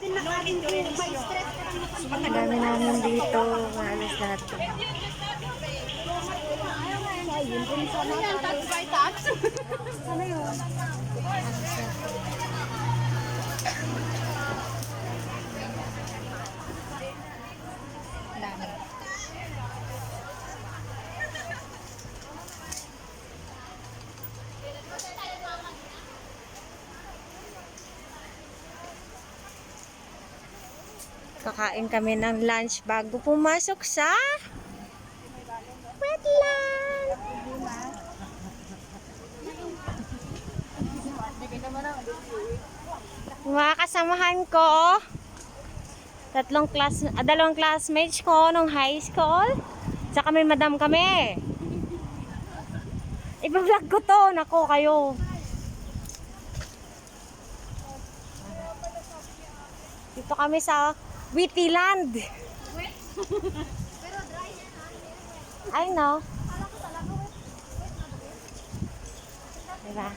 Ang dami namin dito. Maalis lahat. Ano yun? Dami. Kakain kami ng lunch bago pumasok sa wetland. Mga kasamahan ko, dalawang classmates ko nung high school. Saka may madam kami. Iba-vlog ko to. Nako kayo. Dito kami sa Wetland. I know. Diba?